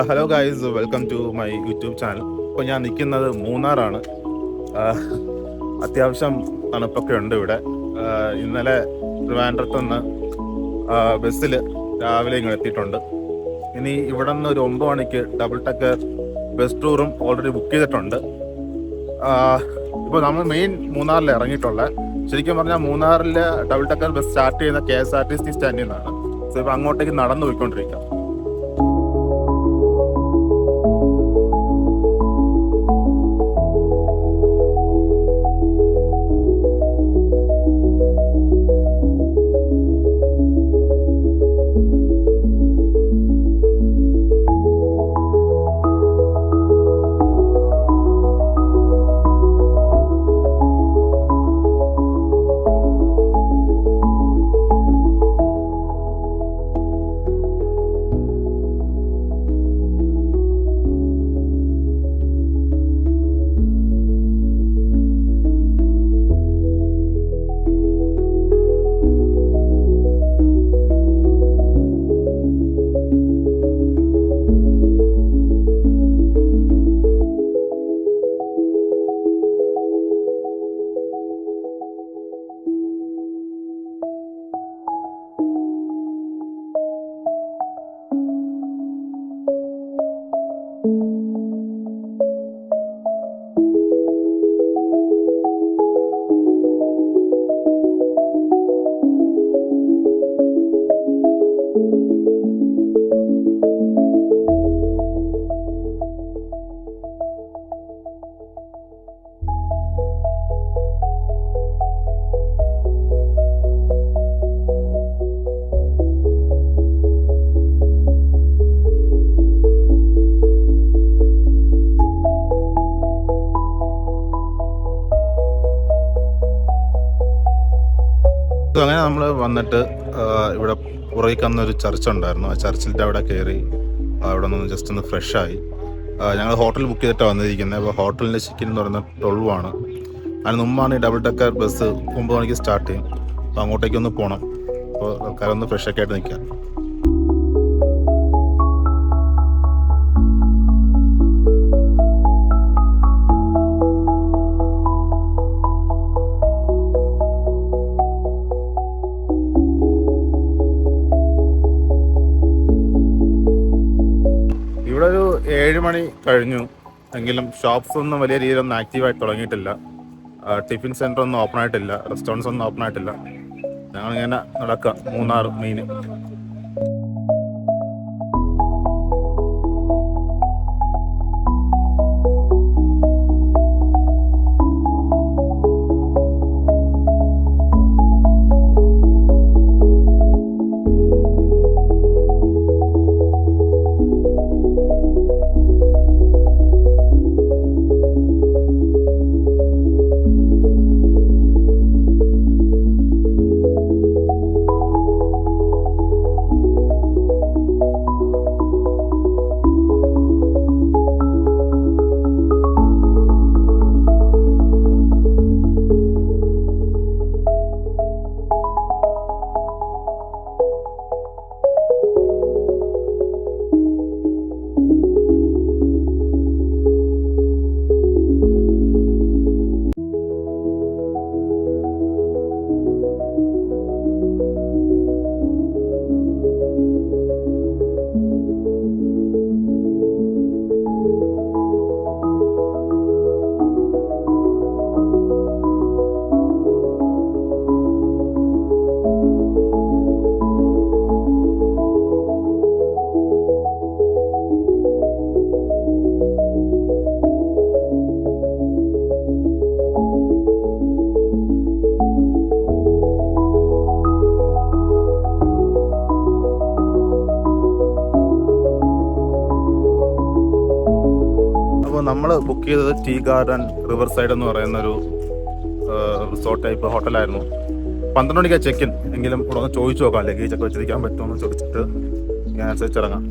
Hello guys, welcome to my YouTube channel. ഇപ്പോൾ ഞാൻ നിൽക്കുന്നത് മൂന്നാറാണ്. അത്യാവശ്യം തണുപ്പൊക്കെ ഉണ്ട് ഇവിടെ. ഇന്നലെ ട്രിവാൻഡ്രത്തുനിന്ന് ബസ്സിൽ രാവിലെ ഇങ്ങ് എത്തിയിട്ടുണ്ട്. ഇനി ഇവിടെ നിന്ന് ഒരു 9 മണിക്ക് ഡബിൾ ടക്കർ ബസ് ടൂറും ഓൾറെഡി ബുക്ക് ചെയ്തിട്ടുണ്ട്. ഇപ്പോൾ നമ്മൾ മെയിൻ മൂന്നാറിൽ ഇറങ്ങിയിട്ടുള്ളത്. ശരിക്കും പറഞ്ഞാൽ മൂന്നാറിലെ ഡബിൾ ടക്കർ ബസ് സ്റ്റാർട്ട് ചെയ്യുന്ന KSRTC സ്റ്റാൻഡിൽ നിന്നാണ്. സോ ഇപ്പോൾ അങ്ങോട്ടേക്ക് നടന്നു പോയിക്കൊണ്ടിരിക്കുക. അങ്ങനെ നമ്മൾ വന്നിട്ട് ഇവിടെ പുറകിൽ ചർച്ച് ഉണ്ടായിരുന്നു. ആ ചർച്ചിൻ്റെ അവിടെ കയറി അവിടെ നിന്ന് ജസ്റ്റ് ഒന്ന് ഫ്രഷായി. ഞങ്ങൾ ഹോട്ടൽ ബുക്ക് ചെയ്തിട്ടാണ് വന്നിരിക്കുന്നത്. അപ്പോൾ ഹോട്ടലിൻ്റെ ചെക്കിൻ എന്ന് പറയുന്നത് 12 ആണ്. അതിന് മുമ്പാണ് ഈ ഡബിൾ ടക്കർ ബസ് 9 മണിക്ക് സ്റ്റാർട്ട് ചെയ്യും. അപ്പോൾ അങ്ങോട്ടേക്കൊന്ന് പോകണം. അപ്പോൾ ആൾക്കാരൊന്ന് ഒന്ന് ഫ്രഷൊക്കെ ആയിട്ട് നിൽക്കാം. ഇവിടെ ഒരു 7 മണി കഴിഞ്ഞു എങ്കിലും ഷോപ്സ് ഒന്നും വലിയ രീതിയിലൊന്നും ആക്റ്റീവായിട്ട് തുടങ്ങിയിട്ടില്ല. ടിഫിൻ സെൻ്റർ ഒന്നും ഓപ്പൺ ആയിട്ടില്ല, റെസ്റ്റോറൻറ്റ്സ് ഒന്നും ഓപ്പൺ ആയിട്ടില്ല. ഞങ്ങളിങ്ങനെ നടക്കുക മൂന്നാർ മെയിൻ. നമ്മൾ ബുക്ക് ചെയ്തത് ടീ ഗാർഡൻ റിവർ സൈഡ് എന്ന് പറയുന്നൊരു റിസോർട്ട് ടൈപ്പ് ഹോട്ടലായിരുന്നു. 12 മണിക്കാണ് ചെക്കിൻ. എങ്കിലും ഇവിടെ ഒന്ന് ചോദിച്ചു നോക്കാം, ലഗേജൊക്കെ വെച്ചിരിക്കാൻ പറ്റുമെന്ന് ചോദിച്ചിട്ട് ഞാൻ അനുസരിച്ചിറങ്ങാം.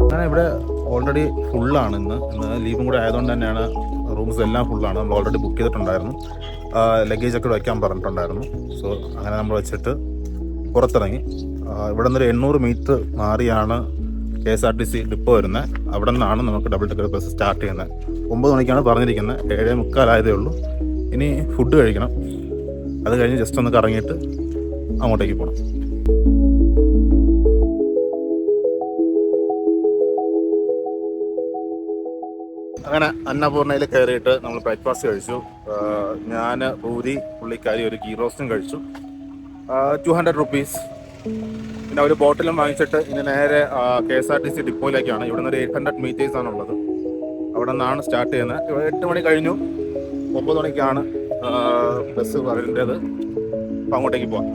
അങ്ങനെ ഇവിടെ ഓൾറെഡി ഫുള്ളാണ്. ഇന്ന് ലീവും കൂടെ ആയതുകൊണ്ട് തന്നെയാണ് റൂംസ് എല്ലാം ഫുള്ളാണ്. നമ്മൾ ഓൾറെഡി ബുക്ക് ചെയ്തിട്ടുണ്ടായിരുന്നു. ലഗേജൊക്കെ വയ്ക്കാൻ പറഞ്ഞിട്ടുണ്ടായിരുന്നു. സോ അങ്ങനെ നമ്മൾ വെച്ചിട്ട് പുറത്തിറങ്ങി. ഇവിടെ നിന്നൊരു 800 മീറ്റർ മാറിയാണ് KSRTC ഡിപ്പോ വരുന്നത്. അവിടെ നിന്നാണ് നമുക്ക് ഡബിൾ ഡെക്കർ ബസ് സ്റ്റാർട്ട് ചെയ്യുന്നത്. 9 മണിക്കാണ് പറഞ്ഞിരിക്കുന്നത്. 7:45 ആയതേ ഉള്ളൂ. ഇനി ഫുഡ് കഴിക്കണം. അത് കഴിഞ്ഞ് ജസ്റ്റ് ഒന്ന് കറങ്ങിയിട്ട് അങ്ങോട്ടേക്ക് പോകണം. അങ്ങനെ അന്നപൂർണയിൽ കയറിയിട്ട് നമ്മൾ ബ്രേക്ക്ഫാസ്റ്റ് കഴിച്ചു. ഞാൻ പൂരി, പുള്ളിക്കാരി ഒരു ഗീ റോസ്റ്റും കഴിച്ചു. 200 റുപ്പീസ്. പിന്നെ ഒരു ബോട്ടിലും വാങ്ങിച്ചിട്ട് ഇനി നേരെ KSRTC ഡിപ്പോയിലേക്കാണ്. ഇവിടെ നിന്ന് ഒരു 800 മീറ്റേഴ്സാണ് ഉള്ളത്. അവിടെ നിന്നാണ് സ്റ്റാർട്ട് ചെയ്യുന്നത്. 8 മണി കഴിഞ്ഞു. 9 മണിക്കാണ് ബസ് വരേണ്ടത്. അപ്പം അങ്ങോട്ടേക്ക് പോവാം.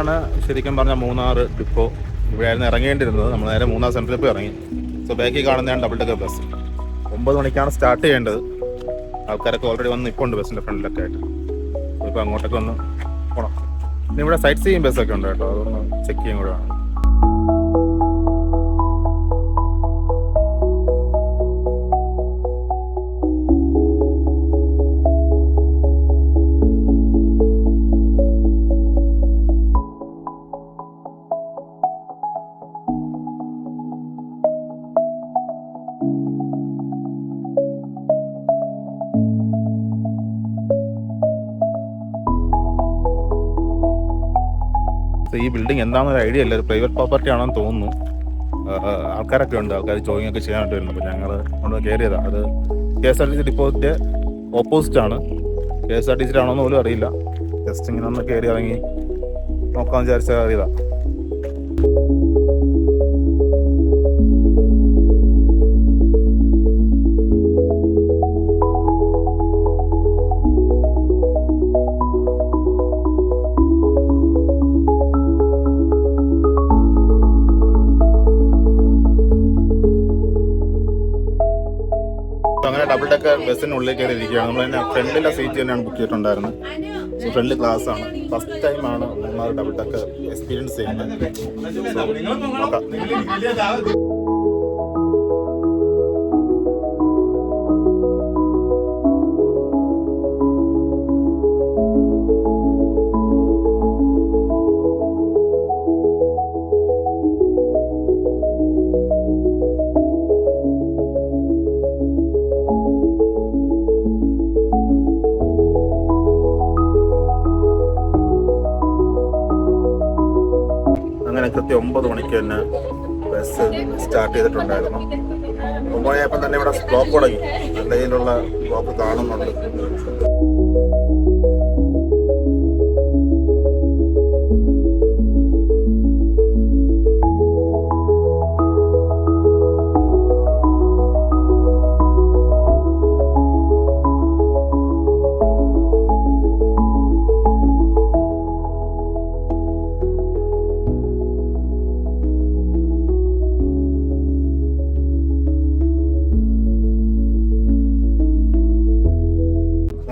ാണ് ശരിക്കും പറഞ്ഞാൽ മൂന്നാർ ഡിപ്പോ. ഇവിടെയായിരുന്നു ഇറങ്ങേണ്ടിരുന്നത്. നമ്മൾ നേരെ മൂന്നാർ സെൻട്രലിൽ പോയി ഇറങ്ങി. സോ ബാക്കിൽ കാണുന്നതാണ് ഡബിൾ ഡെക്കർ ബസ്. 9 മണിക്കാണ് സ്റ്റാർട്ട് ചെയ്യേണ്ടത്. ആൾക്കാരൊക്കെ ഓൾറെഡി വന്ന് നിൽപ്പുണ്ട് ബസ്സിൻ്റെ ഫ്രണ്ടിലൊക്കെ ആയിട്ട്. ഇപ്പോൾ അങ്ങോട്ടൊക്കെ ഒന്ന് പോകണം. പിന്നെ ഇവിടെ സൈറ്റ് സീയിങ് ബസ്സൊക്കെ ഉണ്ട് കേട്ടോ. അതൊന്ന് ചെക്ക് ചെയ്യും കൂടെ വേണം. ഈ ബിൽഡിംഗ് എന്താണെന്നൊരു ഐഡിയ ഇല്ല. ഒരു പ്രൈവറ്റ് പ്രോപ്പർട്ടി ആണെന്ന് തോന്നുന്നു. ആൾക്കാരൊക്കെ ഉണ്ട്. ആൾക്കാർ ജോയിങ് ഒക്കെ ചെയ്യാനായിട്ട് വരുന്നു. അപ്പോൾ ഞങ്ങൾ കൊണ്ട് കയറിയതാണ്. അത് KSRTC ഡിപ്പോസിറ്റ് ഓപ്പോസിറ്റാണ്. KSRTC ആണോന്ന് പോലും അറിയില്ല. ജസ്റ്റ് ഇങ്ങനെ ഒന്ന് കയറി ഇറങ്ങി നോക്കാമെന്ന് വിചാരിച്ചാൽ കയറിയതാണ്. അങ്ങനെ ഡബിൾ ഡെക്കർ ബസ്സിനുള്ളിൽ കയറി ഇരിക്കുകയാണ്. നമ്മൾ തന്നെ ഫ്രണ്ടിലെ സീറ്റ് തന്നെയാണ് ബുക്ക് ചെയ്തിട്ടുണ്ടായിരുന്നത്. സോ ഫ്രണ്ട് ക്ലാസ് ആണ്. ഫസ്റ്റ് ടൈമാണ് മൂന്നാർ ഡബിൾ ഡെക്കർ എക്സ്പീരിയൻസ് ചെയ്യുന്നത്. നോക്കാം. അങ്ങനെ കൃത്യം 9 മണിക്ക് തന്നെ ബസ് സ്റ്റാർട്ട് ചെയ്തിട്ടുണ്ടായിരുന്നു. 9 മണിയായപ്പോൾ തന്നെ ഇവിടെ ബ്ലോക്ക് തുടങ്ങി. നല്ല രീതിയിലുള്ള ബ്ലോക്ക് കാണുന്നുണ്ട്.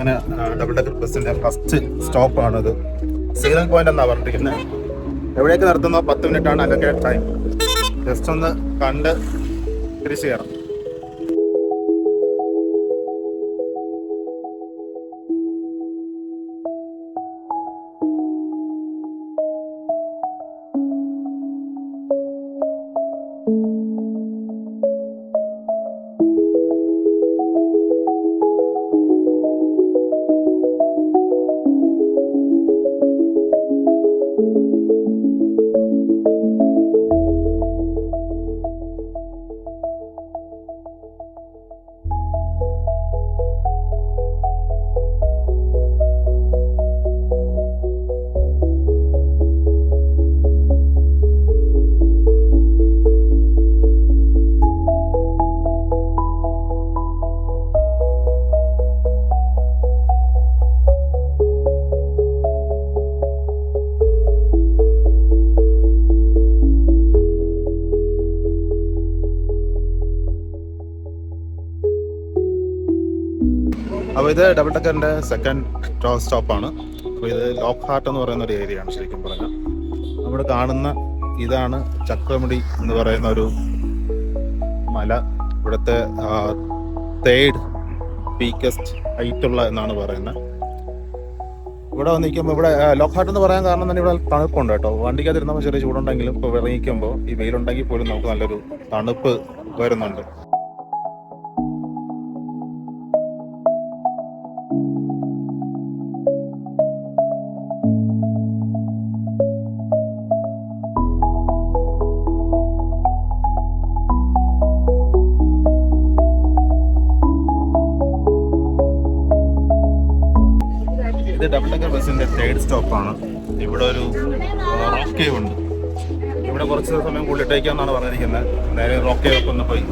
അങ്ങനെ ഡബിൾ ഡെക്കർ ബസ്സിൻ്റെ ഫസ്റ്റ് സ്റ്റോപ്പാണിത്. സിഗ്നൽ പോയിന്റ് എന്നാണ് പറഞ്ഞിരിക്കുന്നത്. എവിടേക്ക് നിർത്തുന്നോ 10 മിനിറ്റാണ് അലൊക്കേറ്റ് ടൈം. ജസ്റ്റ് ഒന്ന് കണ്ട് തിരിച്ചു കയറാം. അപ്പോൾ ഇത് ഡബിൾ ഡെക്കറിൻ്റെ സെക്കൻഡ് സ്റ്റോപ്പാണ്. അപ്പോൾ ഇത് ലോക്ക് ഹാർട്ട് എന്ന് പറയുന്ന ഒരു ഏരിയ ആണ്. ശരിക്കും പറഞ്ഞാൽ നമ്മൾ കാണുന്ന ഇതാണ് ചക്രമുടി എന്ന് പറയുന്ന ഒരു മല. ഇവിടുത്തെ തേർഡ് പീക്കസ്റ്റ് ഹൈറ്റുള്ള എന്നാണ് പറയുന്നത്. ഇവിടെ വന്ന് നിൽക്കുമ്പോൾ ഇവിടെ ലോക്ക് ഹാർട്ട് എന്ന് പറയാൻ കാരണം തന്നെ ഇവിടെ തണുപ്പുണ്ട് കേട്ടോ. വണ്ടിക്കകത്തിരുന്നപ്പോൾ ചെറിയ ചൂടുണ്ടെങ്കിലും ഇപ്പോൾ ഇറങ്ങിക്കുമ്പോൾ ഈ വെയിലുണ്ടെങ്കിൽ പോലും നമുക്ക് നല്ലൊരു തണുപ്പ് വരുന്നുണ്ട്. ഇത് ഡബിൾ ഡെക്കർ ബസ്സിൻ്റെ തേർഡ് സ്റ്റോപ്പാണ്. ഇവിടെ ഒരു റോക്ക് കേവ് ഉണ്ട്. ഇവിടെ കുറച്ച് സമയം കൂടിയിട്ടേക്കാന്നാണ് പറഞ്ഞിരിക്കുന്നത്. നേരെ റോക്ക് കേവ് ഒക്കെ ഒന്ന് പോയി.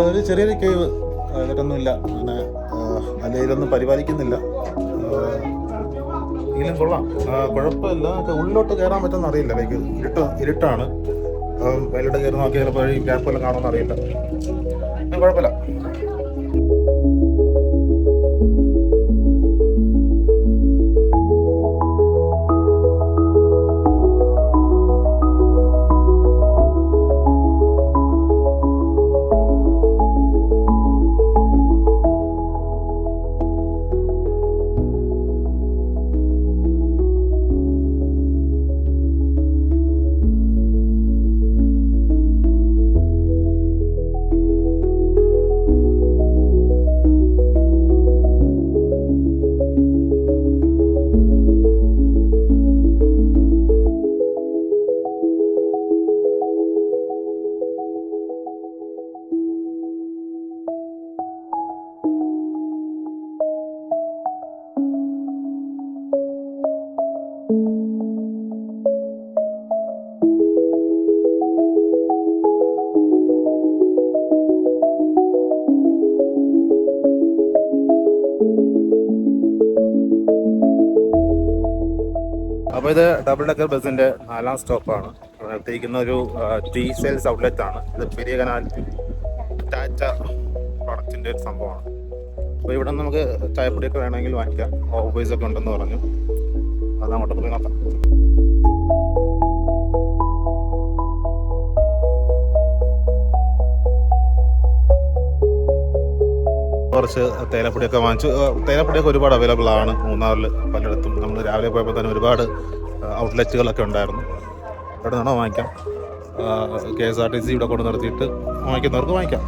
ഒരു ചെറിയൊരു കേവ്, ഇതൊന്നുമില്ല, അങ്ങനെ നല്ലതിലൊന്നും പരിപാലിക്കുന്നില്ല. എങ്കിലും കൊള്ളാം, കുഴപ്പമില്ല. ഉള്ളിലോട്ട് കയറാൻ പറ്റുമെന്ന് അറിയില്ല. ലൈക്ക് ഇരുട്ടാണ്. വെയിലോട്ട് കയറി നോക്കിയാൽ ചിലപ്പോൾ ഈ ഗ്യാപ്പ് വല്ലതും കാണുമെന്ന് അറിയില്ല. കുഴപ്പമില്ല. അപ്പോൾ ഇത് ഡബിൾ ഡെക്കർ ബസ്സിൻ്റെ 4ാം സ്റ്റോപ്പാണ്. നിർത്തിയിരിക്കുന്ന ഒരു ടീ സെയിൽസ് ഔട്ട്ലെറ്റ് ആണ്. ഇത് പെരിയ കനാൽ ടാറ്റ പ്രൊഡക്റ്റിൻ്റെ ഒരു സംഭവമാണ്. അപ്പോൾ ഇവിടെ നമുക്ക് ചായപ്പൊടിയൊക്കെ വേണമെങ്കിൽ വാങ്ങിക്കാം. ഓഫേഴ്സൊക്കെ ഉണ്ടെന്ന് പറഞ്ഞു. അത് അങ്ങോട്ട് പോയി നോക്കാം. കുറച്ച് തേയിലപ്പൊടിയൊക്കെ വാങ്ങിച്ചു. തേയിലപ്പൊടിയൊക്കെ ഒരുപാട് അവൈലബിൾ ആണ് മൂന്നാറിൽ പലയിടത്തും. നമ്മൾ രാവിലെ പോയപ്പോൾ തന്നെ ഒരുപാട് ഔട്ട്ലെറ്റുകളൊക്കെ ഉണ്ടായിരുന്നു. ഇവിടെ നിന്നാണോ വാങ്ങിക്കാം. KSRTC ഇവിടെ കൊണ്ട് നിർത്തിയിട്ട് വാങ്ങിക്കുന്നവർക്ക് വാങ്ങിക്കാം.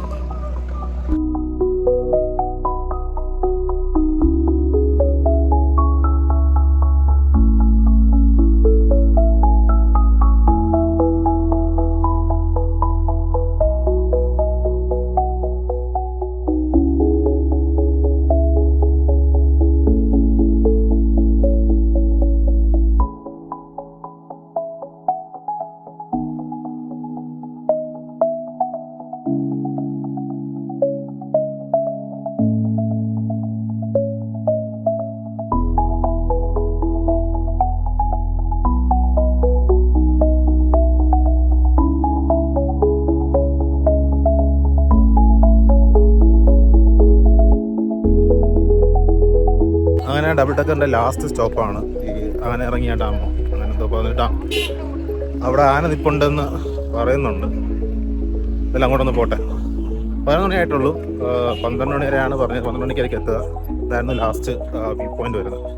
അങ്ങനെ ഡബിൾ ഡെക്കറിൻ്റെ ലാസ്റ്റ് സ്റ്റോപ്പാണ് ഈ ആന ഇറങ്ങിയ ഡാമോ അങ്ങനെ എന്തോ പറഞ്ഞ ഡാം. അവിടെ ആന നിൽപ്പുണ്ടെന്ന് പറയുന്നുണ്ട്. ഇതെല്ലാം അങ്ങോട്ടൊന്ന് പോട്ടെ. 11 മണിയായിട്ടുള്ളൂ. 12 മണി വരെയാണ് പറഞ്ഞത്. 12 മണിക്കായിരിക്കും എത്തുക. ഇതായിരുന്നു ലാസ്റ്റ് വ്യൂ പോയിന്റ് വരുന്നത്.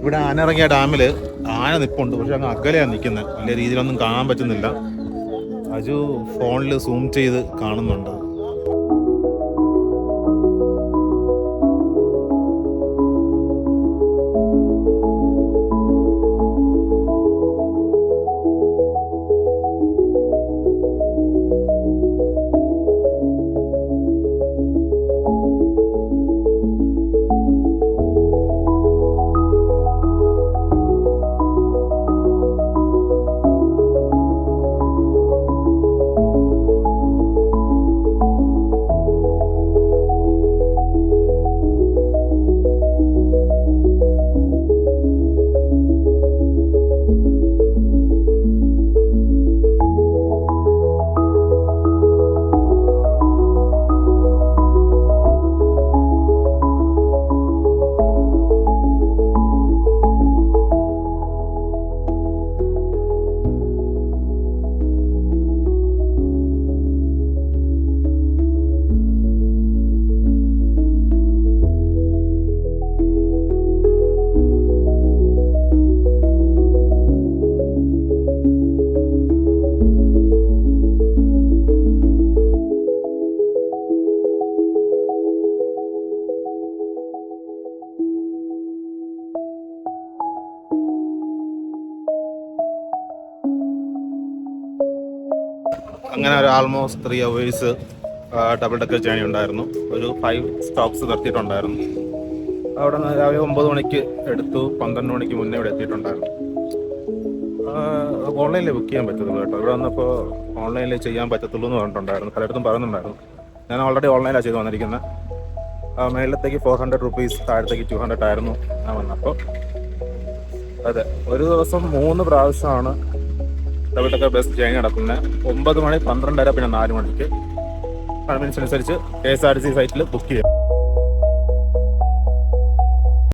ഇവിടെ ആനിറങ്ങിയ ഡാമിൽ ആന നിൽപ്പുണ്ട്. പക്ഷെ അങ്ങ് അകലെയാണ് നിൽക്കുന്നത്. വലിയ രീതിയിലൊന്നും കാണാൻ പറ്റുന്നില്ല. അജു ഫോണിൽ സൂം ചെയ്ത് കാണുന്നുണ്ട്. അങ്ങനെ ഒരു almost 3 hours double decker journey ഉണ്ടായിരുന്നു. ഒരു 5 സ്റ്റോപ്സ് നിർത്തിയിട്ടുണ്ടായിരുന്നു. അവിടെ നിന്ന് രാവിലെ 9 മണിക്ക് എടുത്തു. 12 മണിക്ക് മുന്നേ ഇവിടെ എത്തിയിട്ടുണ്ടായിരുന്നു. ഓൺലൈനിൽ ബുക്ക് ചെയ്യാൻ പറ്റത്തുള്ളൂ കേട്ടോ. ഇവിടെ വന്നപ്പോൾ ഓൺലൈനിൽ ചെയ്യാൻ പറ്റത്തുള്ളൂ എന്ന് പറഞ്ഞിട്ടുണ്ടായിരുന്നു. പലയിടത്തും പറയുന്നുണ്ടായിരുന്നു. ഞാൻ ഓൾറെഡി ഓൺലൈനിലാണ് ചെയ്ത് വന്നിരിക്കുന്നത്. മേളിലത്തേക്ക് 400 rupees, താഴത്തേക്ക് 200 ആയിരുന്നു ഞാൻ വന്നപ്പോൾ. അതെ, ഒരു ദിവസം 3 പ്രാവശ്യമാണ് ഡബിൾ ഡെക്കർ ബസ് ജേണി നടക്കുന്നത്. 9 മണി, 12:30, പിന്നെ 4 മണിക്ക്. കൺവീനിയൻസ് അനുസരിച്ച് KSRTC സൈറ്റിൽ ബുക്ക് ചെയ്യാം.